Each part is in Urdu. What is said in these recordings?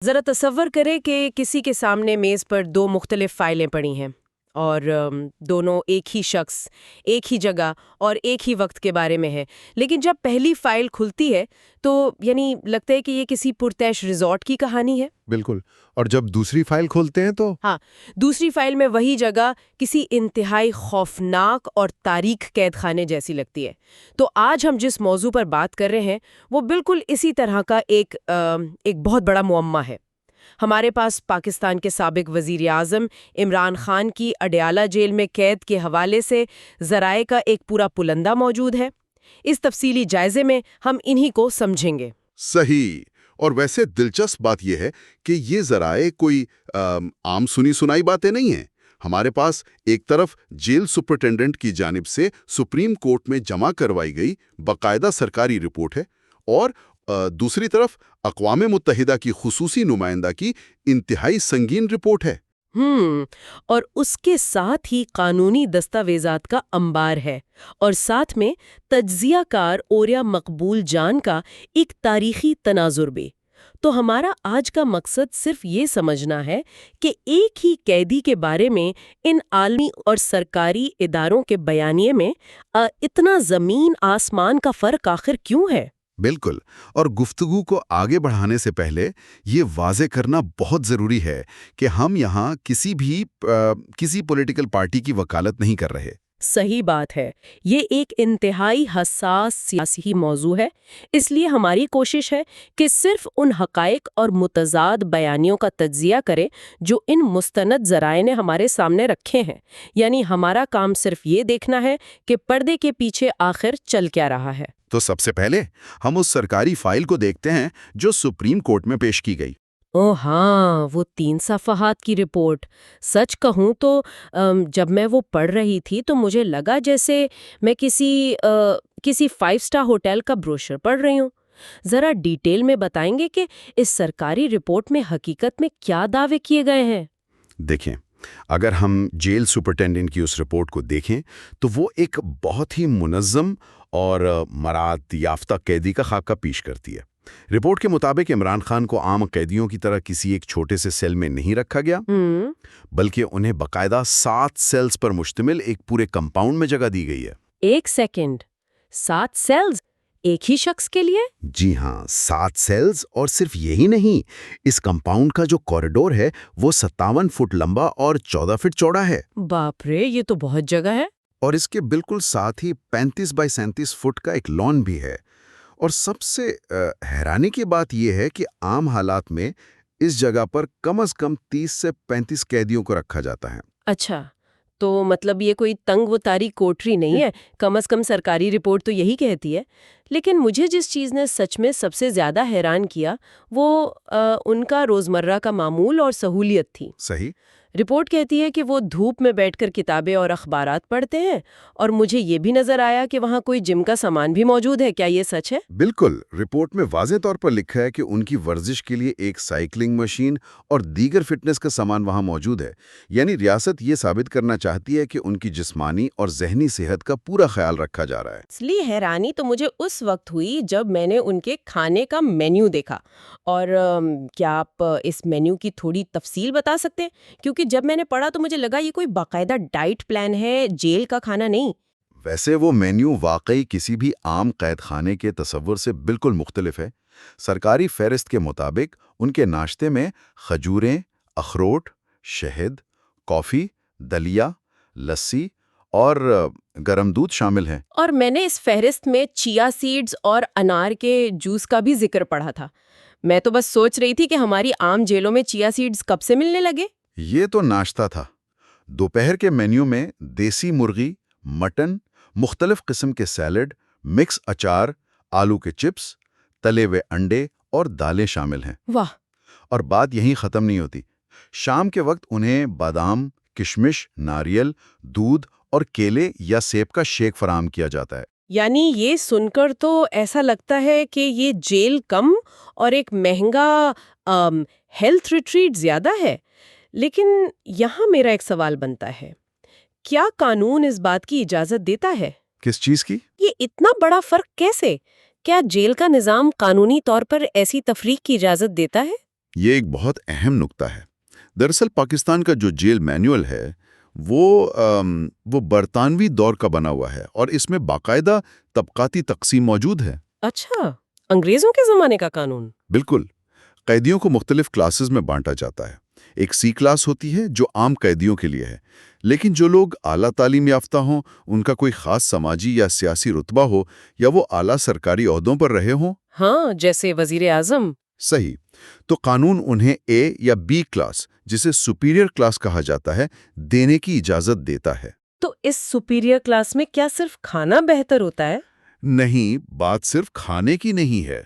ذرا تصور کریں کہ کسی کے سامنے میز پر دو مختلف فائلیں پڑی ہیں اور دونوں ایک ہی شخص، ایک ہی جگہ اور ایک ہی وقت کے بارے میں ہے، لیکن جب پہلی فائل کھلتی ہے تو لگتا ہے کہ یہ کسی پرتعیش ریزورٹ کی کہانی ہے۔ بالکل۔ اور جب دوسری فائل کھولتے ہیں تو ہاں، دوسری فائل میں وہی جگہ کسی انتہائی خوفناک اور تاریک قید خانے جیسی لگتی ہے۔ تو آج ہم جس موضوع پر بات کر رہے ہیں وہ بالکل اسی طرح کا ایک بہت بڑا معمہ ہے۔ ہمارے پاس پاکستان کے سابق وزیر اعظم عمران خان کی اڈیالہ جیل میں قید کے حوالے سے ذرائع کا ایک پورا پلندہ موجود ہے۔ اس تفصیلی جائزے میں ہم انہی کو سمجھیں گے۔ صحیح۔ اور ویسے دلچسپ بات یہ ہے کہ یہ ذرائع کوئی عام سنی سنائی باتیں نہیں ہیں۔ ہمارے پاس ایک طرف جیل سپرنٹینڈنٹ کی جانب سے سپریم کورٹ میں جمع کروائی گئی باقاعدہ سرکاری رپورٹ ہے، اور دوسری طرف اقوام متحدہ کی خصوصی نمائندہ کی انتہائی سنگین رپورٹ ہے۔ اور اس کے ساتھ ہی قانونی دستاویزات کا انبار ہے، اور ساتھ میں تجزیہ کار اوریا مقبول جان کا ایک تاریخی تناظر بھی۔ تو ہمارا آج کا مقصد صرف یہ سمجھنا ہے کہ ایک ہی قیدی کے بارے میں ان عالمی اور سرکاری اداروں کے بیانیے میں اتنا زمین آسمان کا فرق آخر کیوں ہے؟ بالکل۔ اور گفتگو کو آگے بڑھانے سے پہلے یہ واضح کرنا بہت ضروری ہے کہ ہم یہاں کسی پولیٹیکل پارٹی کی وکالت نہیں کر رہے۔ صحیح بات ہے، یہ ایک انتہائی حساس سیاسی موضوع ہے، اس لیے ہماری کوشش ہے کہ صرف ان حقائق اور متضاد بیانیوں کا تجزیہ کریں جو ان مستند ذرائع نے ہمارے سامنے رکھے ہیں۔ یعنی ہمارا کام صرف یہ دیکھنا ہے کہ پردے کے پیچھے آخر چل کیا رہا ہے۔ تو سب سے پہلے ہم اس سرکاری فائل کو دیکھتے ہیں جو سپریم کورٹ میں پیش کی گئی۔ ہاں، وہ 3 صفحات کی رپورٹ۔ سچ کہوں تو جب میں وہ پڑھ رہی تھی تو مجھے لگا جیسے میں کسی 5 اسٹار ہوٹل کا بروشر پڑھ رہی ہوں۔ ذرا ڈیٹیل میں بتائیں گے کہ اس سرکاری رپورٹ میں حقیقت میں کیا دعوے کیے گئے ہیں؟ دیکھیں، اگر ہم جیل سپرنٹینڈنٹ کی اس رپورٹ کو دیکھیں تو وہ ایک بہت ہی منظم اور مراعات یافتہ قیدی کا خاکہ پیش کرتی ہے۔ رپورٹ کے مطابق عمران خان کو عام قیدیوں کی طرح کسی ایک چھوٹے سے سیل میں نہیں رکھا گیا، بلکہ انہیں باقاعدہ 7 سیلز پر مشتمل ایک پورے کمپاؤنڈ میں جگہ دی گئی ہے۔ ایک سیکنڈ، 7 سیلز ایک ہی شخص کے لیے؟ جی ہاں، 7 سیلز، اور صرف یہی نہیں، اس کمپاؤنڈ کا جو کوریڈور ہے وہ 57 فٹ لمبا اور 14 فٹ چوڑا ہے۔ باپ رے، یہ تو بہت جگہ ہے۔ اور اس کے بالکل ساتھ ہی 35 بائی 37 فٹ کا ایک لان بھی ہے۔ اور سب سے حیرانی کی بات یہ ہے کہ عام حالات میں اس جگہ پر کم از کم 30 سے 35 قیدیوں کو رکھا جاتا ہے۔ اچھا، تو مطلب یہ کوئی تنگ و تاریک کوٹری نہیں ہے، کم از کم سرکاری رپورٹ تو یہی کہتی ہے۔ لیکن مجھے جس چیز نے سچ میں سب سے زیادہ حیران کیا وہ ان کا روزمرہ کا معمول اور سہولیت تھی۔ صحیح۔ رپورٹ کہتی ہے کہ وہ دھوپ میں بیٹھ کر کتابیں اور اخبارات پڑھتے ہیں، اور مجھے یہ بھی نظر آیا کہ وہاں کوئی جم کا سامان بھی موجود ہے۔ کیا یہ سچ ہے؟ بالکل، رپورٹ میں واضح طور پر لکھا ہے کہ ان کی ورزش کے لیے ایک سائیکلنگ مشین اور دیگر فٹنس کا سامان وہاں موجود ہے۔ یعنی ریاست یہ ثابت کرنا چاہتی ہے کہ ان کی جسمانی اور ذہنی صحت کا پورا خیال رکھا جا رہا ہے۔ اصلی حیرانی تو مجھے اس وقت ہوئی جب میں نے ان کے کھانے کا مینیو دیکھا۔ اور کیا آپ اس مینیو کی تھوڑی تفصیل بتا سکتے ہیں؟ کیونکہ جب میں نے پڑھا تو مجھے لگا یہ کوئی باقاعدہ ڈائٹ پلان ہے، جیل کا کھانا نہیں۔ ویسے وہ مینیو واقعی کسی بھی عام قید خانے کے تصور سے بالکل مختلف ہے۔ سرکاری فہرست کے مطابق ان کے ناشتے میں کھجوریں، اخروٹ، شہد، کافی، دلیا، لسی اور گرم دودھ شامل ہیں۔ اور میں نے اس فہرست میں چیا سیڈز اور انار کے جوس کا بھی ذکر پڑھا تھا۔ میں تو بس سوچ رہی تھی کہ ہماری عام جیلوں میں چیا سیڈز کب سے ملنے لگے؟ یہ تو ناشتہ تھا۔ دوپہر کے مینیو میں دیسی مرغی، مٹن، مختلف قسم کے سیلڈ، مکس اچار، آلو کے چپس، تلے ہوئے انڈے اور دالیں شامل ہیں۔ واہ! اور بات یہیں ختم نہیں ہوتی۔ شام کے وقت انہیں بادام، کشمش، ناریل، دودھ اور کیلے یا سیب کا شیک فراہم کیا جاتا ہے۔ یعنی یہ سن کر تو ایسا لگتا ہے کہ یہ جیل کم اور ایک مہنگا ہیلتھ ریٹریٹ زیادہ ہے۔ لیکن یہاں میرا ایک سوال بنتا ہے، کیا قانون اس بات کی اجازت دیتا ہے؟ کس چیز کی؟ یہ اتنا بڑا فرق کیسے؟ کیا جیل کا نظام قانونی طور پر ایسی تفریق کی اجازت دیتا ہے؟ یہ ایک بہت اہم نکتہ ہے۔ دراصل پاکستان کا جو جیل مینول ہے وہ برطانوی دور کا بنا ہوا ہے اور اس میں باقاعدہ طبقاتی تقسیم موجود ہے۔ اچھا، انگریزوں کے زمانے کا قانون؟ بالکل، قیدیوں کو مختلف کلاسز میں بانٹا جاتا ہے۔ ایک سی کلاس ہوتی ہے جو عام قیدیوں کے لیے ہے، لیکن جو لوگ اعلیٰ تعلیم یافتہ ہوں، ان کا کوئی خاص سماجی یا سیاسی رتبہ ہو یا وہ اعلیٰ سرکاری عہدوں پر رہے ہوں۔ ہاں، جیسے وزیر اعظم۔ صحیح، تو قانون انہیں اے یا بی کلاس، جسے سپیریئر کلاس کہا جاتا ہے، دینے کی اجازت دیتا ہے۔ تو اس سپیریئر کلاس میں کیا صرف کھانا بہتر ہوتا ہے؟ نہیں، بات صرف کھانے کی نہیں ہے۔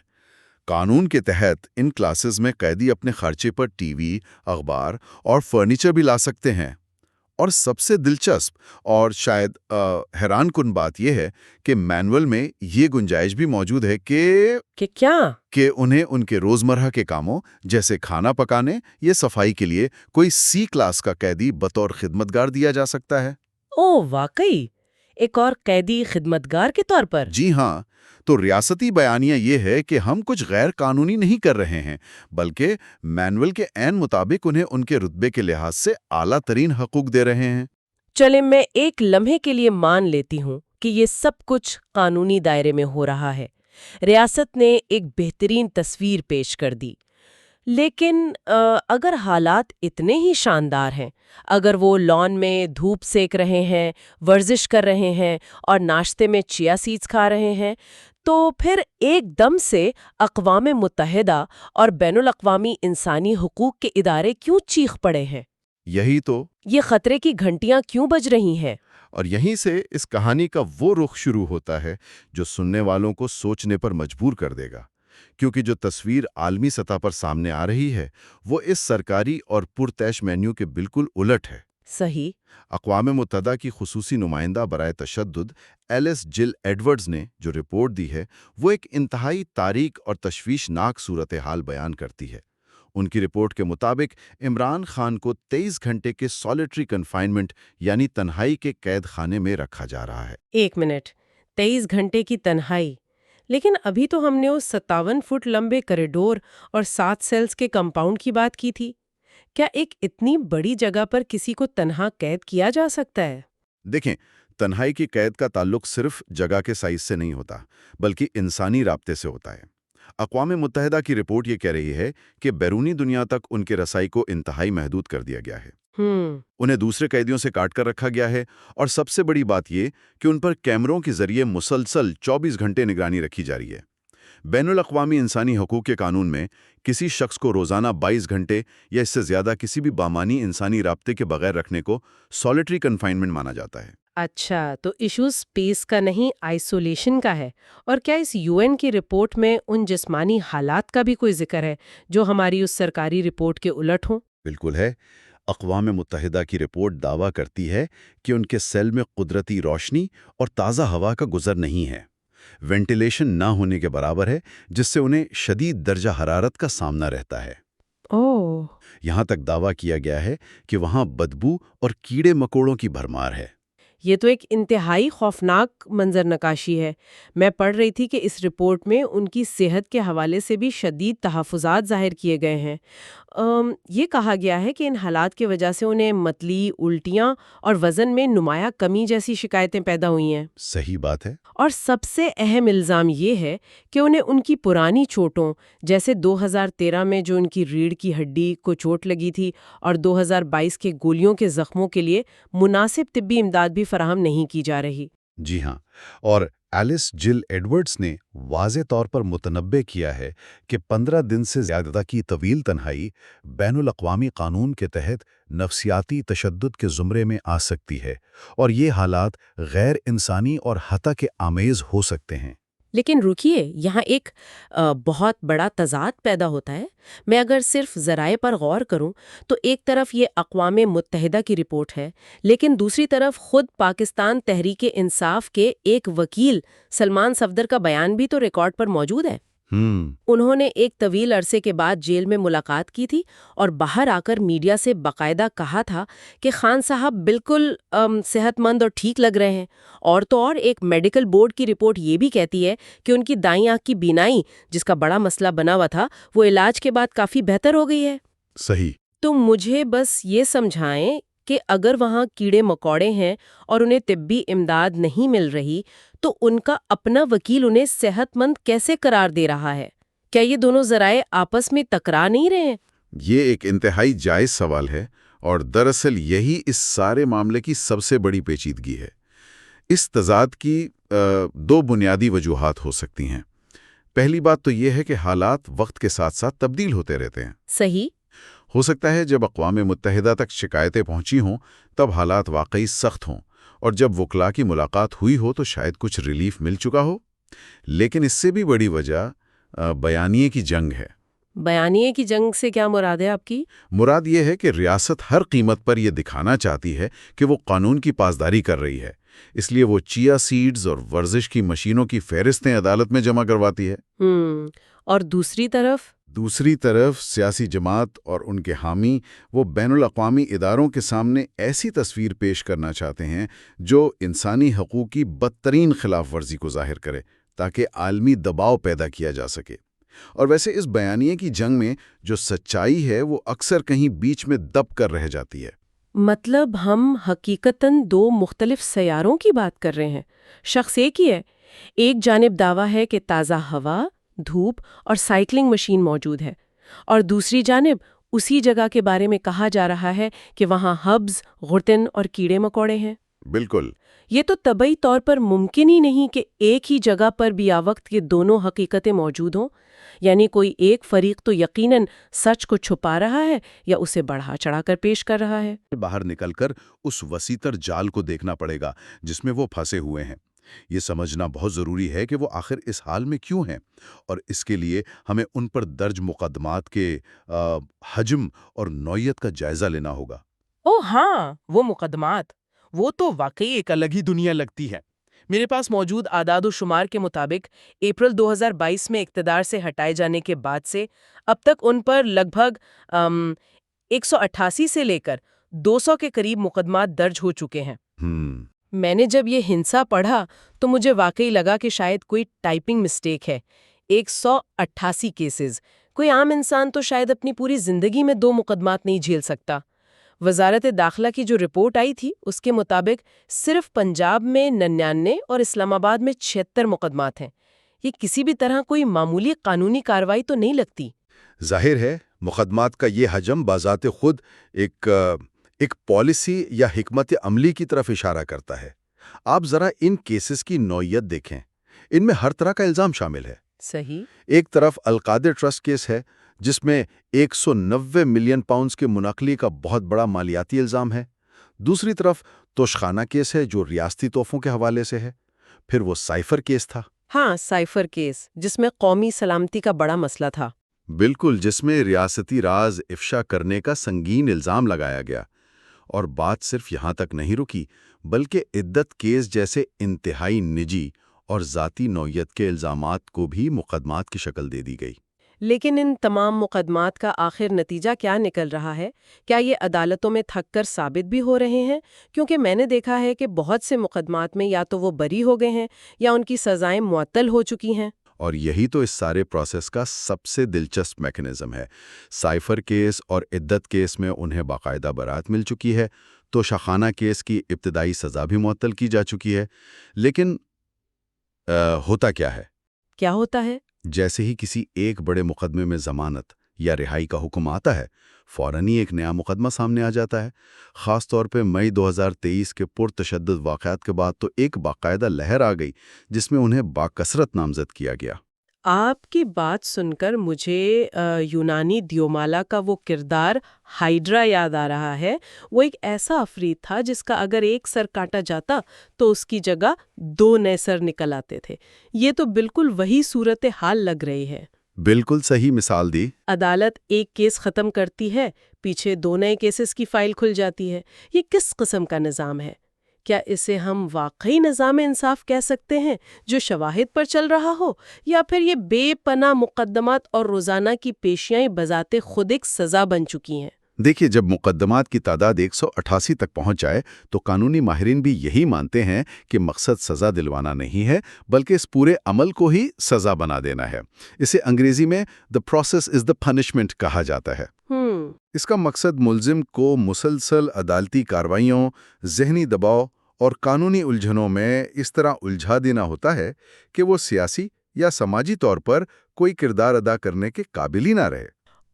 قانون کے تحت ان کلاسز میں قیدی اپنے خرچے پر ٹی وی، اخبار اور فرنیچر بھی لا سکتے ہیں۔ اور سب سے دلچسپ اور شاید حیران کن بات یہ ہے کہ مینول میں یہ گنجائش بھی موجود ہے کہ انہیں ان کے روزمرہ کے کاموں جیسے کھانا پکانے یا صفائی کے لیے کوئی سی کلاس کا قیدی بطور خدمتگار دیا جا سکتا ہے۔ اوہ، واقعی؟ ایک اور قیدی خدمتگار کے طور پر؟ جی ہاں، تو ریاستی بیانیہ یہ ہے کہ ہم کچھ غیر قانونی نہیں کر رہے ہیں، بلکہ مینول کے عین مطابق انہیں ان کے رتبے کے لحاظ سے اعلیٰ ترین حقوق دے رہے ہیں۔ چلے میں ایک لمحے کے لیے مان لیتی ہوں کہ یہ سب کچھ قانونی دائرے میں ہو رہا ہے، ریاست نے ایک بہترین تصویر پیش کر دی، لیکن اگر حالات اتنے ہی شاندار ہیں، اگر وہ لان میں دھوپ سیک رہے ہیں، ورزش کر رہے ہیں اور ناشتے میں چیا سیڈز کھا رہے ہیں، تو پھر ایک دم سے اقوام متحدہ اور بین الاقوامی انسانی حقوق کے ادارے کیوں چیخ پڑے ہیں؟ یہی تو، یہ خطرے کی گھنٹیاں کیوں بج رہی ہیں؟ اور یہیں سے اس کہانی کا وہ رخ شروع ہوتا ہے جو سننے والوں کو سوچنے پر مجبور کر دے گا، کیونکہ جو تصویر عالمی سطح پر سامنے آ رہی ہے وہ اس سرکاری اور پرتعیش مینیو کے بالکل الٹ ہے۔ صحیح۔ اقوام متحدہ کی خصوصی نمائندہ برائے تشدد ایلس جل ایڈورڈز نے جو رپورٹ دی ہے وہ ایک انتہائی تاریک اور تشویشناک صورتحال بیان کرتی ہے۔ ان کی رپورٹ کے مطابق عمران خان کو 23 گھنٹے کے سالیٹری کنفائنمنٹ یعنی تنہائی کے قید خانے میں رکھا جا رہا ہے۔ ایک منٹ، 23 گھنٹے کی تنہائی؟ لیکن ابھی تو ہم نے اس 57 فٹ لمبے کریڈور اور 7 سیلز کے کمپاؤنڈ کی بات کی تھی۔ کیا ایک اتنی بڑی جگہ پر کسی کو تنہا قید کیا جا سکتا ہے؟ دیکھیں، تنہائی کی قید کا تعلق صرف جگہ کے سائز سے نہیں ہوتا، بلکہ انسانی رابطے سے ہوتا ہے۔ اقوام متحدہ کی رپورٹ یہ کہہ رہی ہے کہ بیرونی دنیا تک ان کے رسائی کو انتہائی محدود کر دیا گیا ہے۔ انہیں دوسرے قیدیوں سے کاٹ کر رکھا گیا ہے، اور سب سے بڑی بات یہ کہ ان پر کیمروں کے ذریعے مسلسل 24 گھنٹے نگرانی رکھی جا رہی ہے۔ بین الاقوامی انسانی حقوق کے قانون میں کسی شخص کو روزانہ 22 گھنٹے یا اس سے زیادہ کسی بھی بامانی انسانی رابطے کے بغیر رکھنے کو سالیٹری کنفائنمنٹ مانا جاتا ہے۔ اچھا، تو ایشو اسپیس کا نہیں، آئسولیشن کا ہے۔ اور کیا اس UN کی رپورٹ میں ان جسمانی حالات کا بھی کوئی ذکر ہے جو ہماری اس سرکاری رپورٹ کے الٹ ہوں؟ بالکل ہے۔ اقوام متحدہ کی رپورٹ دعویٰ کرتی ہے کہ ان کے سیل میں قدرتی روشنی اور تازہ ہوا کا گزر نہیں ہے۔ وینٹیلیشن نہ ہونے کے برابر ہے، جس سے انہیں شدید درجہ حرارت کا سامنا رہتا ہے۔ اوہ! یہاں تک دعویٰ کیا گیا ہے کہ وہاں بدبو اور کیڑے مکوڑوں کی بھرمار ہے۔ یہ تو ایک انتہائی خوفناک منظر نقاشی ہے۔ میں پڑھ رہی تھی کہ اس رپورٹ میں ان کی صحت کے حوالے سے بھی شدید تحفظات ظاہر کیے گئے ہیں۔ یہ کہا گیا ہے کہ ان حالات کی وجہ سے انہیں متلی، الٹیاں اور وزن میں نمایاں کمی جیسی شکایتیں پیدا ہوئی ہیں۔ صحیح بات ہے۔ اور سب سے اہم الزام یہ ہے کہ انہیں ان کی پرانی چوٹوں، جیسے 2013 میں جو ان کی ریڑھ کی ہڈی کو چوٹ لگی تھی اور 2022 کے گولیوں کے زخموں کے لیے مناسب طبی امداد بھی فراہم نہیں کی جا رہی۔ جی ہاں، اور ایلس جل ایڈورڈز نے واضح طور پر متنبع کیا ہے کہ 15 دن سے زیادہ کی طویل تنہائی بین الاقوامی قانون کے تحت نفسیاتی تشدد کے زمرے میں آ سکتی ہے، اور یہ حالات غیر انسانی اور حتی کہ آمیز ہو سکتے ہیں۔ لیکن رکیے، یہاں ایک بہت بڑا تضاد پیدا ہوتا ہے۔ میں اگر صرف ذرائع پر غور کروں تو ایک طرف یہ اقوام متحدہ کی رپورٹ ہے، لیکن دوسری طرف خود پاکستان تحریک انصاف کے ایک وکیل سلمان صفدر کا بیان بھی تو ریکارڈ پر موجود ہے۔ انہوں نے ایک طویل عرصے کے بعد جیل میں ملاقات کی تھی اور باہر آ کر میڈیا سے باقاعدہ کہا تھا کہ خان صاحب بالکل صحت مند اور ٹھیک لگ رہے ہیں، اور تو اور ایک میڈیکل بورڈ کی رپورٹ یہ بھی کہتی ہے کہ ان کی دائیں آنکھ کی بینائی، جس کا بڑا مسئلہ بنا ہوا تھا، وہ علاج کے بعد کافی بہتر ہو گئی ہے۔ صحیح۔ تو مجھے بس یہ سمجھائیں کہ اگر وہاں کیڑے مکوڑے ہیں اور انہیں طبی امداد نہیں مل رہی، تو ان کا اپنا وکیل انہیں صحت مند کیسے قرار دے رہا ہے؟ کیا یہ دونوں ذرائع آپس میں ٹکرا نہیں رہے ہیں؟ یہ ایک انتہائی جائز سوال ہے، اور دراصل یہی اس سارے معاملے کی سب سے بڑی پیچیدگی ہے۔ اس تضاد کی دو بنیادی وجوہات ہو سکتی ہیں۔ پہلی بات تو یہ ہے کہ حالات وقت کے ساتھ ساتھ تبدیل ہوتے رہتے ہیں۔ صحیح۔ ہو سکتا ہے جب اقوام متحدہ تک شکایتیں پہنچی ہوں تب حالات واقعی سخت ہوں، اور جب وکلاء کی ملاقات ہوئی ہو تو شاید کچھ ریلیف مل چکا ہو۔ لیکن اس سے بھی بڑی وجہ بیانیے کی جنگ ہے۔ بیانیے کی جنگ سے کیا مراد ہے آپ کی؟ مراد یہ ہے کہ ریاست ہر قیمت پر یہ دکھانا چاہتی ہے کہ وہ قانون کی پاسداری کر رہی ہے، اس لیے وہ چیا سیڈز اور ورزش کی مشینوں کی فہرستیں عدالت میں جمع کرواتی ہے۔ اور دوسری طرف سیاسی جماعت اور ان کے حامی وہ بین الاقوامی اداروں کے سامنے ایسی تصویر پیش کرنا چاہتے ہیں جو انسانی حقوق کی بدترین خلاف ورزی کو ظاہر کرے، تاکہ عالمی دباؤ پیدا کیا جا سکے۔ اور ویسے اس بیانیے کی جنگ میں جو سچائی ہے وہ اکثر کہیں بیچ میں دب کر رہ جاتی ہے۔ مطلب ہم حقیقتاً دو مختلف سیاروں کی بات کر رہے ہیں، شخص ایک ہی ہے۔ ایک جانب دعویٰ ہے کہ تازہ ہوا، دھوپ اور سائیکلنگ مشین موجود ہے، اور دوسری جانب اسی جگہ کے بارے میں کہا جا رہا ہے کہ وہاں ہبز، غرتن اور کیڑے مکوڑے ہیں۔ بالکل۔ یہ تو طبعی طور پر ممکن ہی نہیں کہ ایک ہی جگہ پر بیاوقت یہ دونوں حقیقتیں موجود ہوں، یعنی کوئی ایک فریق تو یقیناً سچ کو چھپا رہا ہے یا اسے بڑھا چڑھا کر پیش کر رہا ہے۔ باہر نکل کر اس وسیع تر جال کو دیکھنا پڑے گا جس میں وہ پھنسے ہوئے ہیں۔ یہ سمجھنا بہت ضروری ہے کہ وہ آخر اس حال میں کیوں ہیں، اور اس کے لیے ہمیں ان پر درج مقدمات کے حجم اور نوعیت کا جائزہ لینا ہوگا۔ ہاں، وہ مقدمات، وہ تو واقعی ایک الگ ہی دنیا لگتی ہے۔ میرے پاس موجود اعداد و شمار کے مطابق اپریل 2022 میں اقتدار سے ہٹائے جانے کے بعد سے اب تک ان پر لگ بھگ 188 سے لے کر 200 کے قریب مقدمات درج ہو چکے ہیں۔ میں نے جب یہ ہنسا پڑھا تو مجھے واقعی لگا کہ شاید کوئی ٹائپنگ مسٹیک ہے۔ 188 کیسز، کوئی عام انسان تو شاید اپنی پوری زندگی میں 2 مقدمات نہیں جھیل سکتا۔ وزارت داخلہ کی جو رپورٹ آئی تھی اس کے مطابق صرف پنجاب میں 99 اور اسلام آباد میں 76 مقدمات ہیں۔ یہ کسی بھی طرح کوئی معمولی قانونی کارروائی تو نہیں لگتی۔ ظاہر ہے مقدمات کا یہ حجم بذات خود ایک پالیسی یا حکمت عملی کی طرف اشارہ کرتا ہے۔ آپ ذرا ان کیسز کی نوعیت دیکھیں، ان میں ہر طرح کا الزام شامل ہے۔ صحیح۔ ایک طرف القادر ٹرسٹ کیس ہے جس میں 190 ملین پاؤنڈز کے منقلی کا بہت بڑا مالیاتی الزام ہے۔ دوسری طرف توشخانہ کیس ہے جو ریاستی تحفوں کے حوالے سے ہے۔ پھر وہ سائفر کیس تھا۔ ہاں، سائفر کیس، جس میں قومی سلامتی کا بڑا مسئلہ تھا۔ بالکل، جس میں ریاستی راز افشا کرنے کا سنگین الزام لگایا گیا۔ اور بات صرف یہاں تک نہیں رکی، بلکہ عدت کیس جیسے انتہائی نجی اور ذاتی نوعیت کے الزامات کو بھی مقدمات کی شکل دے دی گئی۔ لیکن ان تمام مقدمات کا آخر نتیجہ کیا نکل رہا ہے؟ کیا یہ عدالتوں میں تھک کر ثابت بھی ہو رہے ہیں؟ کیونکہ میں نے دیکھا ہے کہ بہت سے مقدمات میں یا تو وہ بری ہو گئے ہیں یا ان کی سزائیں معطل ہو چکی ہیں۔ اور یہی تو اس سارے پروسیس کا سب سے دلچسپ میکانزم ہے۔ سائفر کیس اور عدت کیس میں انہیں باقاعدہ برات مل چکی ہے، تو شاخانہ کیس کی ابتدائی سزا بھی معطل کی جا چکی ہے۔ لیکن ہوتا کیا ہے؟ کیا ہوتا ہے؟ جیسے ہی کسی ایک بڑے مقدمے میں ضمانت یا رہائی کا حکم آتا ہے، فوراً ہی ایک نیا مقدمہ سامنے آ جاتا ہے۔ خاص طور پہ مئی 2023 کے پرتشدد واقعات کے بعد تو ایک باقاعدہ لہر آ گئی جس میں انہیں باکثرت نامزد کیا گیا۔ آپ کی بات سن کر مجھے یونانی دیومالا کا وہ کردار ہائیڈرا یاد آ رہا ہے۔ وہ ایک ایسا عفریت تھا جس کا اگر ایک سر کاٹا جاتا تو اس کی جگہ 2 نئے سر نکل آتے تھے۔ یہ تو بالکل وہی صورتحال لگ رہی ہے۔ بالکل صحیح مثال دی۔ عدالت ایک کیس ختم کرتی ہے، پیچھے 2 نئے کیسز کی فائل کھل جاتی ہے۔ یہ کس قسم کا نظام ہے؟ کیا اسے ہم واقعی نظام انصاف کہہ سکتے ہیں جو شواہد پر چل رہا ہو، یا پھر یہ بے پناہ مقدمات اور روزانہ کی پیشیاں بذات خود ایک سزا بن چکی ہیں؟ دیکھیے، جب مقدمات کی تعداد 188 تک پہنچ جائے تو قانونی ماہرین بھی یہی مانتے ہیں کہ مقصد سزا دلوانا نہیں ہے، بلکہ اس پورے عمل کو ہی سزا بنا دینا ہے۔ اسے انگریزی میں "the process is the punishment" کہا جاتا ہے۔ اس کا مقصد ملزم کو مسلسل عدالتی کارروائیوں، ذہنی دباؤ اور قانونی الجھنوں میں اس طرح الجھا دینا ہوتا ہے کہ وہ سیاسی یا سماجی طور پر کوئی کردار ادا کرنے کے قابل ہی نہ رہے۔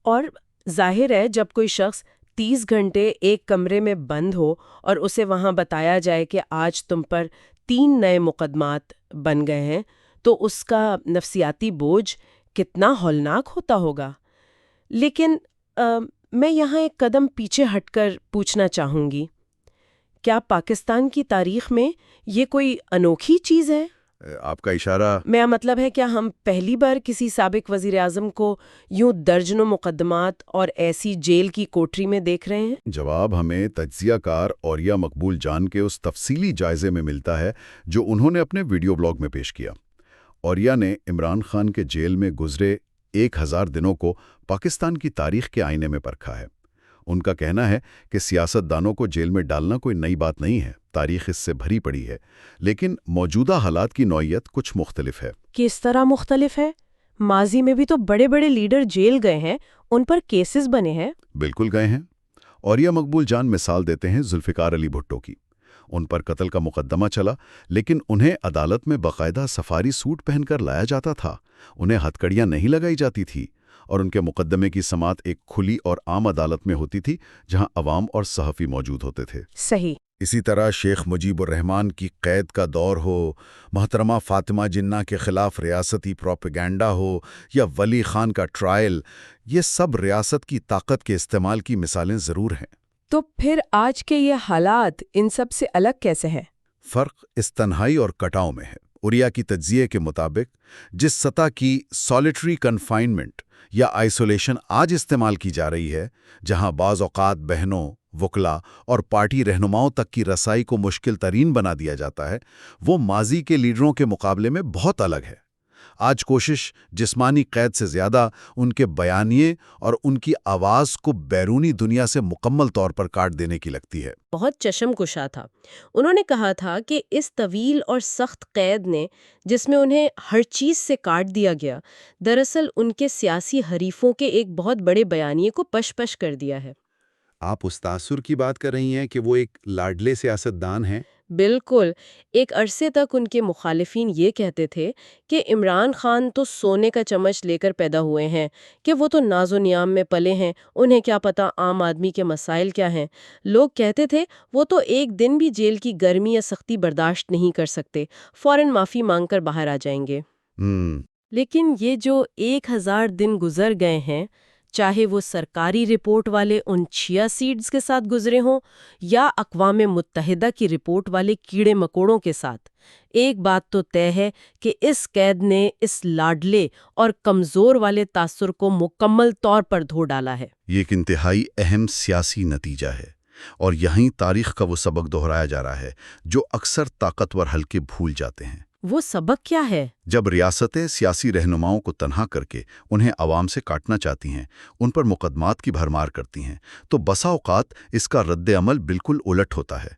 اور ظاہر ہے جب کوئی شخص 30 گھنٹے ایک کمرے میں بند ہو اور اسے وہاں بتایا جائے کہ آج تم پر 3 نئے مقدمات بن گئے ہیں، تو اس کا نفسیاتی بوجھ کتنا ہولناک ہوتا ہوگا۔ لیکن میں یہاں ایک قدم پیچھے ہٹ کر پوچھنا چاہوں گی، کیا پاکستان کی تاریخ میں یہ کوئی انوکھی چیز ہے؟ آپ کا اشارہ؟ میرا مطلب ہے، کیا ہم پہلی بار کسی سابق وزیر اعظم کو یوں درجنوں مقدمات اور ایسی جیل کی کوٹری میں دیکھ رہے ہیں؟ جواب ہمیں تجزیہ کار اوریہ مقبول جان کے اس تفصیلی جائزے میں ملتا ہے جو انہوں نے اپنے ویڈیو بلاگ میں پیش کیا۔ اوریہ نے عمران خان کے جیل میں گزرے 1000 دنوں کو پاکستان کی تاریخ کے آئینے میں پرکھا ہے۔ ان کا کہنا ہے کہ سیاست دانوں کو جیل میں ڈالنا کوئی نئی بات نہیں ہے، تاریخ اس سے بھری پڑی ہے، لیکن موجودہ حالات کی نوعیت کچھ مختلف ہے۔ کس طرح مختلف ہے؟ ماضی میں بھی تو بڑے بڑے لیڈر جیل گئے ہیں، ان پر کیسز بنے ہیں۔ بالکل گئے ہیں۔ اوریہ مقبول جان مثال دیتے ہیں ذوالفقار علی بھٹو کی۔ ان پر قتل کا مقدمہ چلا، لیکن انہیں عدالت میں باقاعدہ سفاری سوٹ پہن کر لایا جاتا تھا، انہیں ہتھکڑیاں نہیں لگائی جاتی تھی، اور ان کے مقدمے کی سماعت ایک کھلی اور عام عدالت میں ہوتی تھی جہاں عوام اور صحافی موجود ہوتے تھے۔ صحیح۔ اسی طرح شیخ مجیب الرحمان کی قید کا دور ہو، محترمہ فاطمہ جناح کے خلاف ریاستی پروپیگنڈا ہو، یا ولی خان کا ٹرائل، یہ سب ریاست کی طاقت کے استعمال کی مثالیں ضرور ہیں۔ تو پھر آج کے یہ حالات ان سب سے الگ کیسے ہیں؟ فرق اس تنہائی اور کٹاؤ میں ہے۔ اوریہ کی تجزیے کے مطابق جس سطح کی سالیٹری کنفائنمنٹ یا آئسولیشن آج استعمال کی جا رہی ہے، جہاں بعض اوقات بہنوں، وکلا اور پارٹی رہنماؤں تک کی رسائی کو مشکل ترین بنا دیا جاتا ہے، وہ ماضی کے لیڈروں کے مقابلے میں بہت الگ ہے۔ آج کوشش جسمانی قید سے زیادہ ان کے بیانیے اور ان کی آواز کو بیرونی دنیا سے مکمل طور پر کاٹ دینے کی لگتی ہے۔ بہت چشم کشا تھا۔ انہوں نے کہا تھا کہ اس طویل اور سخت قید نے، جس میں انہیں ہر چیز سے کاٹ دیا گیا، دراصل ان کے سیاسی حریفوں کے ایک بہت بڑے بیانیے کو پش پش کر دیا ہے۔ آپ اس تاثر کی بات کر رہی ہیں کہ وہ ایک لاڈلے سیاستدان ہیں؟ بالکل۔ ایک عرصے تک ان کے مخالفین یہ کہتے تھے کہ عمران خان تو سونے کا چمچ لے کر پیدا ہوئے ہیں، کہ وہ تو ناز و نیام میں پلے ہیں، انہیں کیا پتا عام آدمی کے مسائل کیا ہیں۔ لوگ کہتے تھے وہ تو ایک دن بھی جیل کی گرمی یا سختی برداشت نہیں کر سکتے، فوراً معافی مانگ کر باہر آ جائیں گے۔ لیکن یہ جو 1000 دن گزر گئے ہیں، چاہے وہ سرکاری رپورٹ والے ان چیا سیڈز کے ساتھ گزرے ہوں یا اقوام متحدہ کی رپورٹ والے کیڑے مکوڑوں کے ساتھ، ایک بات تو طے ہے کہ اس قید نے اس لاڈلے اور کمزور والے تاثر کو مکمل طور پر دھو ڈالا ہے۔ یہ ایک انتہائی اہم سیاسی نتیجہ ہے، اور یہیں تاریخ کا وہ سبق دہرایا جا رہا ہے جو اکثر طاقتور حلقے بھول جاتے ہیں۔ وہ سبق کیا ہے؟ جب ریاستیں سیاسی رہنماؤں کو تنہا کر کے انہیں عوام سے کاٹنا چاہتی ہیں، ان پر مقدمات کی بھرمار کرتی ہیں، تو بسا اوقات اس کا رد عمل بالکل الٹ ہوتا ہے۔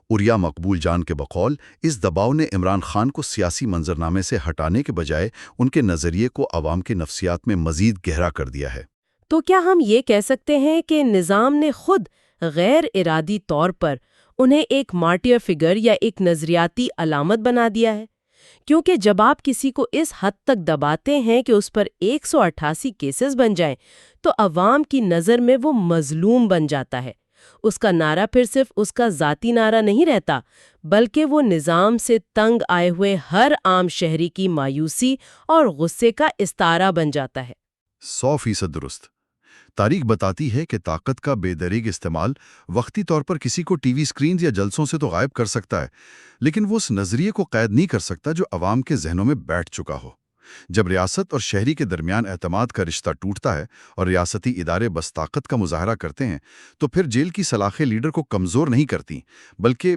اوریہ مقبول جان کے بقول اس دباؤ نے عمران خان کو سیاسی منظرنامے سے ہٹانے کے بجائے ان کے نظریے کو عوام کے نفسیات میں مزید گہرا کر دیا ہے۔ تو کیا ہم یہ کہہ سکتے ہیں کہ نظام نے خود غیر ارادی طور پر انہیں ایک مارٹیر فگر یا ایک نظریاتی علامت بنا دیا ہے؟ کیونکہ جب آپ کسی کو اس حد تک دباتے ہیں کہ اس پر 188 کیسز بن جائیں، تو عوام کی نظر میں وہ مظلوم بن جاتا ہے۔ اس کا نعرہ پھر صرف اس کا ذاتی نعرہ نہیں رہتا، بلکہ وہ نظام سے تنگ آئے ہوئے ہر عام شہری کی مایوسی اور غصے کا استعارہ بن جاتا ہے۔ 100% درست۔ تاریخ بتاتی ہے کہ طاقت کا بے دریغ استعمال وقتی طور پر کسی کو ٹی وی سکرینز یا جلسوں سے تو غائب کر سکتا ہے، لیکن وہ اس نظریے کو قید نہیں کر سکتا جو عوام کے ذہنوں میں بیٹھ چکا ہو۔ جب ریاست اور شہری کے درمیان اعتماد کا رشتہ ٹوٹتا ہے اور ریاستی ادارے بس طاقت کا مظاہرہ کرتے ہیں تو پھر جیل کی سلاخیں لیڈر کو کمزور نہیں کرتی، بلکہ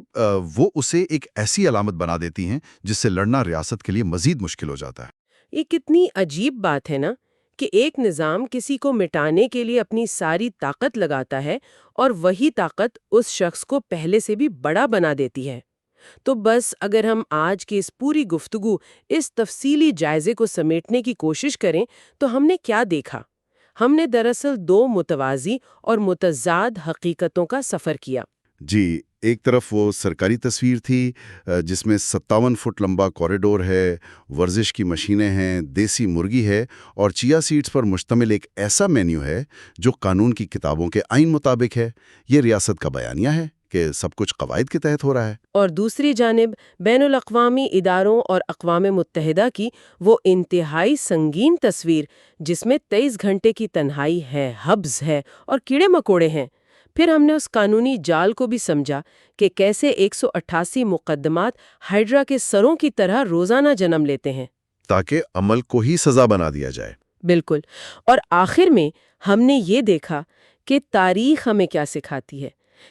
وہ اسے ایک ایسی علامت بنا دیتی ہیں جس سے لڑنا ریاست کے لیے مزید مشکل ہو جاتا ہے۔ یہ کتنی عجیب بات ہے نا کہ ایک نظام کسی کو مٹانے کے لیے اپنی ساری طاقت لگاتا ہے اور وہی طاقت اس شخص کو پہلے سے بھی بڑا بنا دیتی ہے۔ تو بس اگر ہم آج کی اس پوری گفتگو اس تفصیلی جائزے کو سمیٹنے کی کوشش کریں تو ہم نے کیا دیکھا؟ ہم نے دراصل دو متوازی اور متضاد حقیقتوں کا سفر کیا۔ جی، ایک طرف وہ سرکاری تصویر تھی جس میں 57 فٹ لمبا کوریڈور ہے، ورزش کی مشینیں ہیں، دیسی مرغی ہے اور چیا سیڈز پر مشتمل ایک ایسا مینیو ہے جو قانون کی کتابوں کے عین مطابق ہے۔ یہ ریاست کا بیانیہ ہے کہ سب کچھ قواعد کے تحت ہو رہا ہے۔ اور دوسری جانب بین الاقوامی اداروں اور اقوام متحدہ کی وہ انتہائی سنگین تصویر جس میں 23 گھنٹے کی تنہائی ہے، حبس ہے اور کیڑے مکوڑے ہیں۔ پھر ہم نے اس قانونی جال کو بھی سمجھا کہ کیسے 188 مقدمات ہائیڈرا کے سروں کی طرح روزانہ جنم لیتے ہیں تاکہ عمل کو ہی سزا بنا دیا جائے۔ بالکل۔ اور آخر میں ہم نے یہ دیکھا کہ تاریخ ہمیں کیا سکھاتی ہے،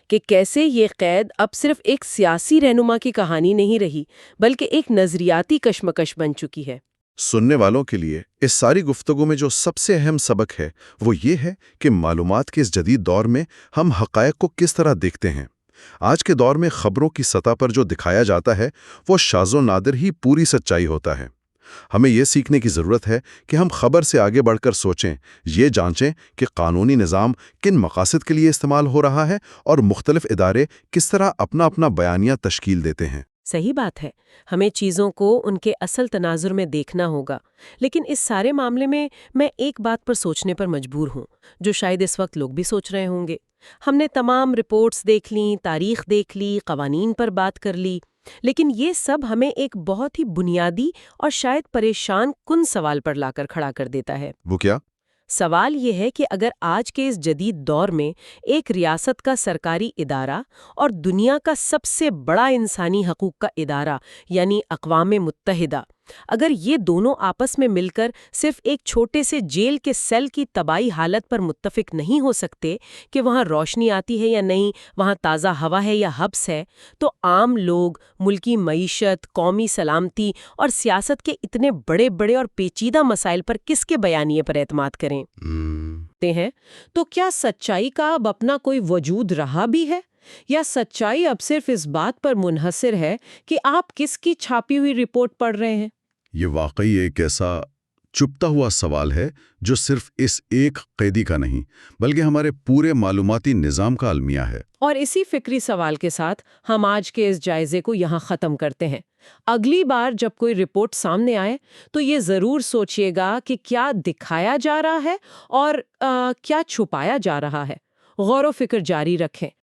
کہ کیسے یہ قید اب صرف ایک سیاسی رہنما کی کہانی نہیں رہی بلکہ ایک نظریاتی کشمکش بن چکی ہے۔ سننے والوں کے لیے اس ساری گفتگو میں جو سب سے اہم سبق ہے وہ یہ ہے کہ معلومات کے اس جدید دور میں ہم حقائق کو کس طرح دیکھتے ہیں۔ آج کے دور میں خبروں کی سطح پر جو دکھایا جاتا ہے وہ شاذ و نادر ہی پوری سچائی ہوتا ہے۔ ہمیں یہ سیکھنے کی ضرورت ہے کہ ہم خبر سے آگے بڑھ کر سوچیں، یہ جانچیں کہ قانونی نظام کن مقاصد کے لیے استعمال ہو رہا ہے اور مختلف ادارے کس طرح اپنا اپنا بیانیہ تشکیل دیتے ہیں۔ صحیح بات ہے، ہمیں چیزوں کو ان کے اصل تناظر میں دیکھنا ہوگا۔ لیکن اس سارے معاملے میں ایک بات پر سوچنے پر مجبور ہوں جو شاید اس وقت لوگ بھی سوچ رہے ہوں گے۔ ہم نے تمام رپورٹس دیکھ لیں، تاریخ دیکھ لی، قوانین پر بات کر لی، لیکن یہ سب ہمیں ایک بہت ہی بنیادی اور شاید پریشان کن سوال پر لا کر کھڑا کر دیتا ہے۔ وہ کیا؟ سوال یہ ہے کہ اگر آج کے اس جدید دور میں ایک ریاست کا سرکاری ادارہ اور دنیا کا سب سے بڑا انسانی حقوق کا ادارہ یعنی اقوام متحدہ، اگر یہ دونوں آپس میں مل کر صرف ایک چھوٹے سے جیل کے سیل کی طباعی حالت پر متفق نہیں ہو سکتے کہ وہاں روشنی آتی ہے یا نہیں، وہاں تازہ ہوا ہے یا حبس ہے، تو عام لوگ ملکی معیشت، قومی سلامتی اور سیاست کے اتنے بڑے بڑے اور پیچیدہ مسائل پر کس کے بیانیے پر اعتماد کریں؟ ہیں تو کیا سچائی کا اب اپنا کوئی وجود رہا بھی ہے، یا سچائی اب صرف اس بات پر منحصر ہے کہ آپ کس کی چھاپی ہوئی رپورٹ پڑھ رہے ہیں؟ یہ واقعی ایک ایسا چھپتا ہوا سوال ہے جو صرف اس ایک قیدی کا نہیں بلکہ ہمارے پورے معلوماتی نظام کا المیہ ہے۔ اور اسی فکری سوال کے ساتھ ہم آج کے اس جائزے کو یہاں ختم کرتے ہیں۔ اگلی بار جب کوئی رپورٹ سامنے آئے تو یہ ضرور سوچئے گا کہ کیا دکھایا جا رہا ہے اور کیا چھپایا جا رہا ہے۔ غور و فکر جاری رکھیں۔